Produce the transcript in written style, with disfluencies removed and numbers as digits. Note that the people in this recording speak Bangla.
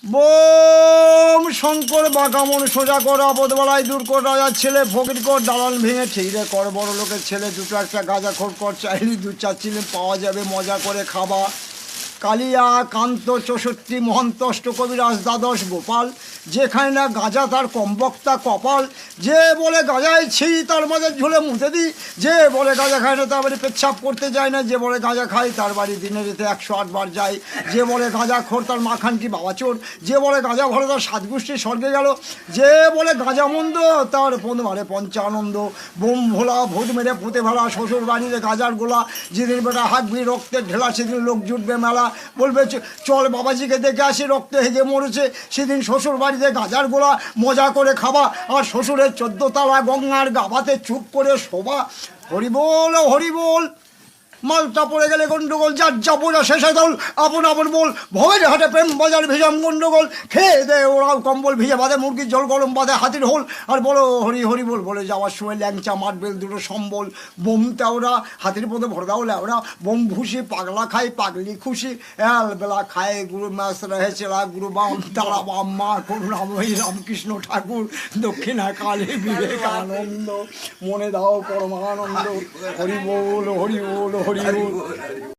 বোম শঙ্কর বাঁকামন সোজা কর আপদবেলায় দূর কর রাজার ছেলে ফকির কর দালান ভেঙে ঠিকরে কর বড় লোকের ছেলে দুটো একটা গাঁজা খোর কর চাইলে 2-4 চিলে পাওয়া যাবে মজা করে খাবা। কালিয়া কান্ত 64 মহন্ত অষ্টকবিরাজ দ্বাদশ গোপাল, যেখানে না গাঁজা তার কমবক্তা কপাল। যে বলে গাঁজায় ছি তার মাঝে ঝুলে মুতে দিই, যে বলে গাঁজা খায় না তার বাড়ি পেচ্ছাপ করতে যায় না, যে বলে গাঁজা খায় তার বাড়ি দিনে রেতে 108 বার যায়, যে বলে গাঁজা খোর তার মাখান কি বাবা চোর, যে বলে গাঁজা ভরে তার 7 গোষ্ঠী স্বর্গে গেল, যে বলে গাঁজা মন্দ তার মারে পঞ্চানন্দ। বোম ভোলা ভূত মেরে পুঁতে ভেলা শ্বশুর বাড়িতে গাঁজার গোলা, যেদিন বেটা হাঁকবি রক্তের ঢেলা সেদিন লোক জুটবে মেলা। বলবে চল বাবাজিকে দেখে আসি রক্তে হেগে মরেছে, সেদিন শ্বশুর বাড়িতে গাঁজার গোলা মজা করে খাবা, আর শ্বশুরের 14 তলা গঙ্গার গাবাতে চুপ করে শোভা। হরিবোল হরিবোল। মালটা পড়ে গেলে গন্ডগোল, যার যা বোঝা শেষে দল আপন আপন বল, ভবের হাটে প্রেম বাজার ভেজাম গন্ডগোল, খেয়ে দে ওরাও কম্বল ভিজে বাঁধে মুরগির জল গরম বাঁধে হাতির হোল, আর বলো হরি হরি বল। বলে যাওয়ার সময় ল্যাংচা মারবেল দুটো সম্বল, বোমটা ওরা হাতির পথে ভরে দাও ল্যাওরা, বোম ভুষি পাগলা খাই পাগলি খুশি, বেলা খায় গুরু মাস রহেছেলা গুরু বাম তারা বাম মা করুণাময়ী রামকৃষ্ণ ঠাকুর দক্ষিণা কালী বিবেকানন্দ, মনে দাও পরমানন্দ। হরি বল হরি বল হরি বল।